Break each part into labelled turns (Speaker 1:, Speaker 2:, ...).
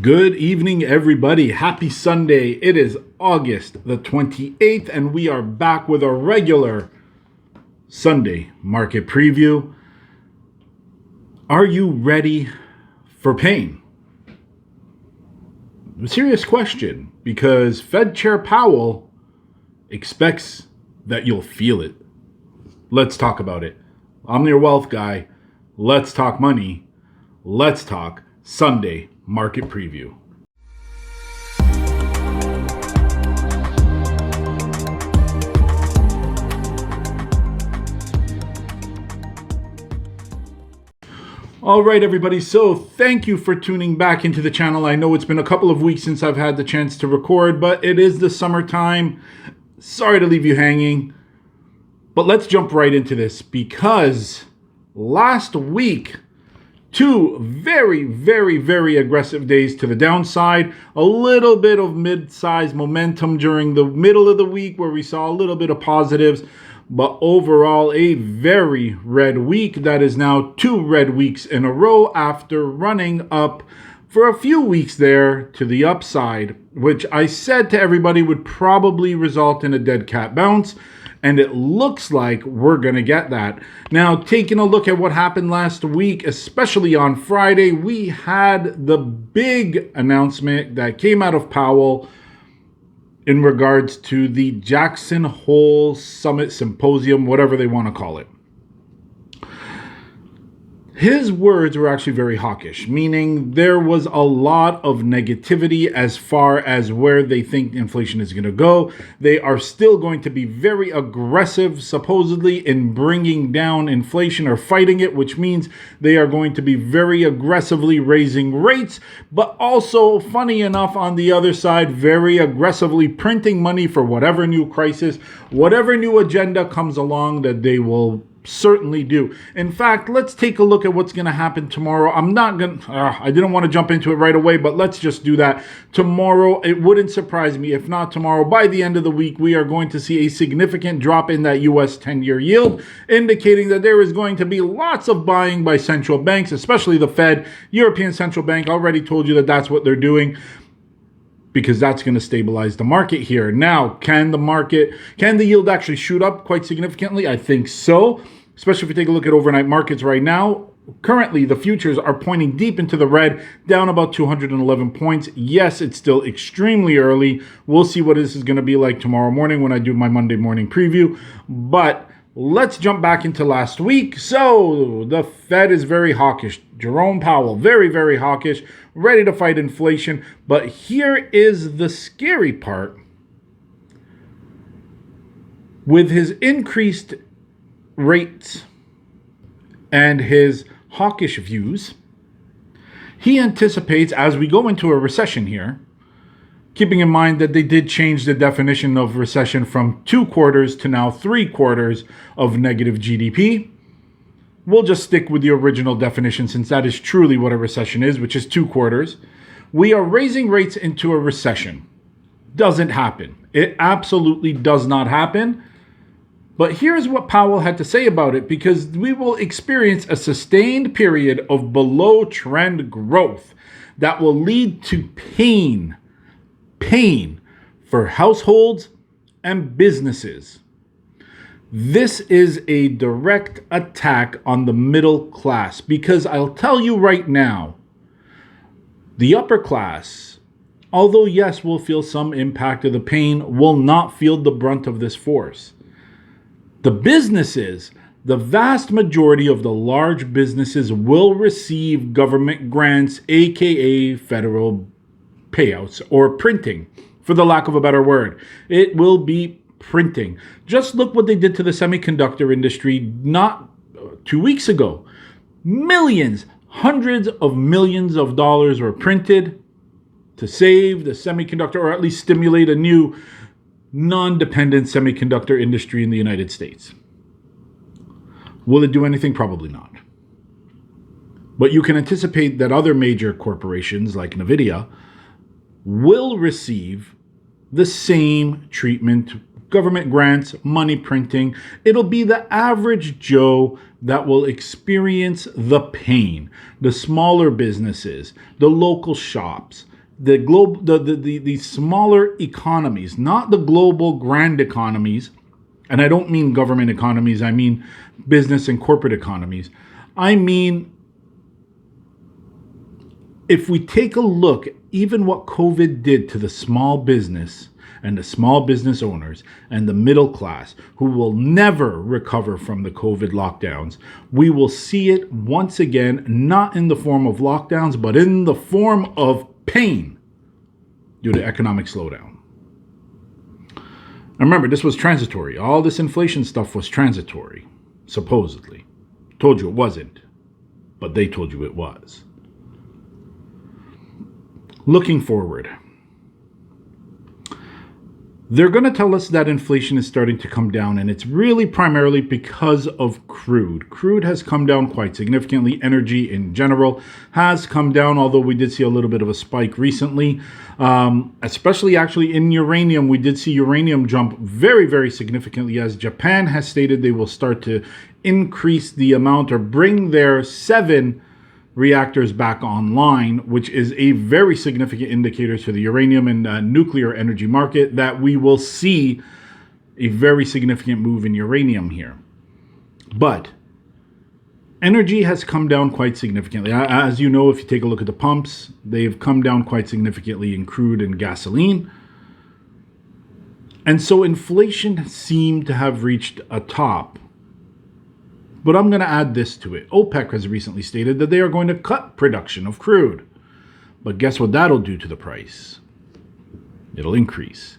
Speaker 1: Good evening, everybody. Happy Sunday. It is August the 28th, and we are back with a regular Sunday market preview. Are you ready for pain? A serious question, because Fed Chair Powell expects that you'll feel it. Let's talk about it. I'm your wealth guy. Let's talk money. Let's talk Sunday market preview. All right, everybody. So thank you for tuning back into the channel. I know it's been a couple of weeks since I've had the chance to record, but it is the summertime. Sorry to leave you hanging, but let's jump right into this because last week, two very aggressive days to the downside. A little bit of mid-sized momentum during the middle of the week where we saw a little bit of positives. But overall, a very red week. That is now 2 red weeks in a row after running up for a few weeks there to the upside, which I said to everybody would probably result in a dead cat bounce. And it looks like we're going to get that. Now, taking a look at what happened last week, especially on Friday, we had the big announcement that came out of Powell in regards to the Jackson Hole Summit Symposium, whatever they want to call it. His words were actually very hawkish, meaning there was a lot of negativity as far as where they think inflation is going to go. They are still going to be very aggressive, supposedly, in bringing down inflation or fighting it, which means they are going to be very aggressively raising rates, but also, funny enough, on the other side, very aggressively printing money for whatever new crisis, whatever new agenda comes along that they will certainly do. In fact, let's take a look at what's going to happen tomorrow. I didn't want to jump into it right away, but let's just do that. Tomorrow, it wouldn't surprise me if not tomorrow, by the end of the week, we are going to see a significant drop in that US 10-year yield, indicating that there is going to be lots of buying by central banks, especially the Fed. European Central Bank already told you that that's what they're doing, because that's going to stabilize the market here. Now, can the yield actually shoot up quite significantly? I think so, especially if you take a look at overnight markets right now. Currently, the futures are pointing deep into the red, down about 211 points. Yes, it's still extremely early. We'll see what this is going to be like tomorrow morning when I do my Monday morning preview. But let's jump back into last week. So the Fed is very hawkish. Jerome Powell, very hawkish, ready to fight inflation. But here is the scary part. With his increased rates and his hawkish views, he anticipates, as we go into a recession here, keeping in mind that they did change the definition of recession from 2 quarters to now 3 quarters of negative GDP. We'll just stick with the original definition since that is truly what a recession is, which is 2 quarters. We are raising rates into a recession. Doesn't happen. It absolutely does not happen. But here's what Powell had to say about it, because we will experience a sustained period of below trend growth that will lead to pain for households and businesses. This is a direct attack on the middle class, because I'll tell you right now, the upper class, although yes, will feel some impact of the pain, will not feel the brunt of this force. The businesses, the vast majority of the large businesses will receive government grants, aka federal payouts or printing, for the lack of a better word. It will be printing. Just look what they did to the semiconductor industry not 2 weeks ago. Millions, hundreds of millions of dollars were printed to save the semiconductor, or at least stimulate a new non-dependent semiconductor industry in the United States. Will it do anything? Probably not. But you can anticipate that other major corporations like Nvidia will receive the same treatment, government grants, money printing. It'll be the average Joe that will experience the pain. The smaller businesses, the local shops, the smaller economies, not the global grand economies. And I don't mean government economies, I mean business and corporate economies. I mean, if we take a look, even what COVID did to the small business and the small business owners and the middle class who will never recover from the COVID lockdowns, we will see it once again, not in the form of lockdowns, but in the form of pain due to economic slowdown. Now remember, this was transitory. All this inflation stuff was transitory, supposedly. Told you it wasn't, but they told you it was. Looking forward, they're going to tell us that inflation is starting to come down, and it's really primarily because of crude. Crude has come down quite significantly. Energy in general has come down, although we did see a little bit of a spike recently, especially actually in uranium. We did see uranium jump very, very significantly as Japan has stated they will start to increase the amount or bring their 7 reactors back online, which is a very significant indicator to the uranium and nuclear energy market that we will see a very significant move in uranium here. But energy has come down quite significantly. As you know, if you take a look at the pumps, they've come down quite significantly in crude and gasoline. And so inflation seemed to have reached a top. But I'm going to add this to it. OPEC has recently stated that they are going to cut production of crude. But guess what that'll do to the price? It'll increase.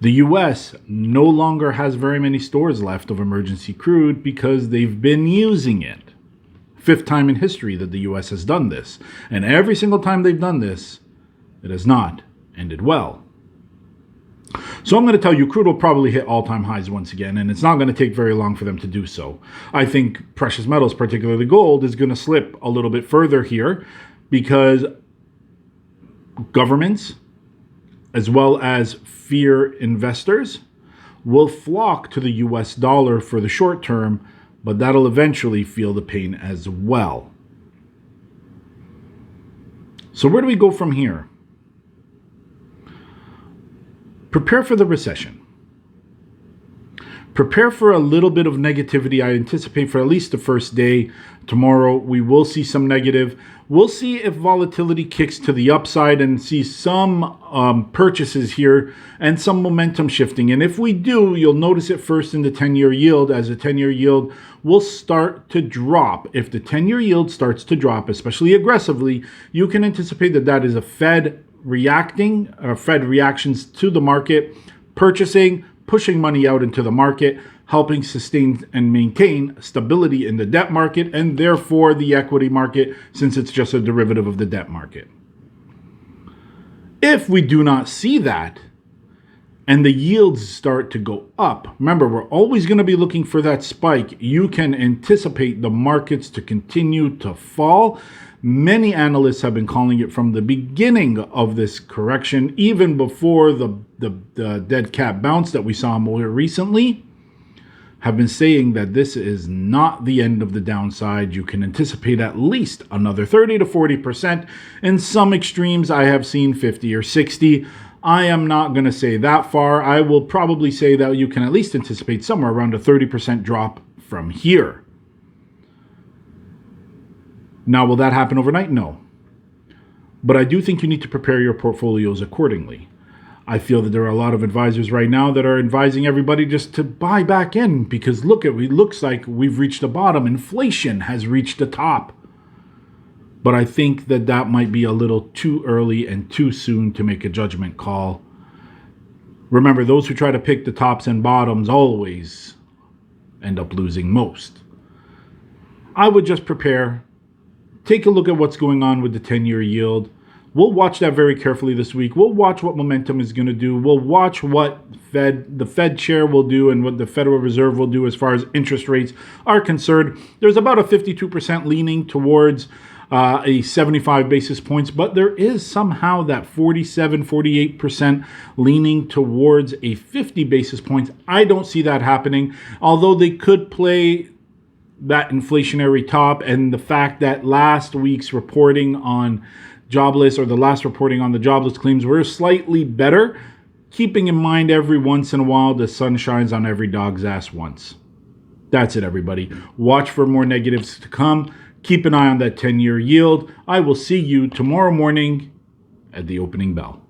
Speaker 1: The US no longer has very many stores left of emergency crude because they've been using it. 5th time in history that the US has done this. And every single time they've done this, it has not ended well. So I'm going to tell you, crude will probably hit all-time highs once again, and it's not going to take very long for them to do so. I think precious metals, particularly gold, is going to slip a little bit further here because governments, as well as fear investors, will flock to the US dollar for the short term, but that'll eventually feel the pain as well. So where do we go from here? Prepare for the recession. Prepare for a little bit of negativity. I anticipate for at least the first day. Tomorrow, we will see some negative. We'll see if volatility kicks to the upside and see some purchases here and some momentum shifting. And if we do, you'll notice it first in the 10-year yield, as the 10-year yield will start to drop. If the 10-year yield starts to drop, especially aggressively, you can anticipate that that is a Fed reacting, Fed reactions to the market, purchasing, pushing money out into the market, helping sustain and maintain stability in the debt market and therefore the equity market, since it's just a derivative of the debt market. If we do not see that and the yields start to go up, remember, we're always going to be looking for that spike. You can anticipate the markets to continue to fall. Many analysts have been calling it from the beginning of this correction, even before the dead cat bounce that we saw more recently, have been saying that this is not the end of the downside. You can anticipate at least another 30 to 40%. In some extremes, I have seen 50 or 60. I am not going to say that far. I will probably say that you can at least anticipate somewhere around a 30% drop from here. Now, will that happen overnight? No. But I do think you need to prepare your portfolios accordingly. I feel that there are a lot of advisors right now that are advising everybody just to buy back in because it looks like we've reached the bottom. Inflation has reached the top. But I think that that might be a little too early and too soon to make a judgment call. Remember, those who try to pick the tops and bottoms always end up losing most. I would just prepare. Take a look at what's going on with the 10-year yield. We'll watch that very carefully this week. We'll watch what momentum is going to do. We'll watch what the Fed chair will do and what the Federal Reserve will do as far as interest rates are concerned. There's about a 52% leaning towards a 75 basis points, but there is somehow that 47, 48% leaning towards a 50 basis points. I don't see that happening, although they could play that inflationary top, and the fact that last week's reporting on jobless, or the last reporting on the jobless claims, were slightly better, keeping in mind every once in a while the sun shines on every dog's ass once. That's it, everybody. Watch for more negatives to come. Keep an eye on that 10-year yield. I will see you tomorrow morning at the opening bell.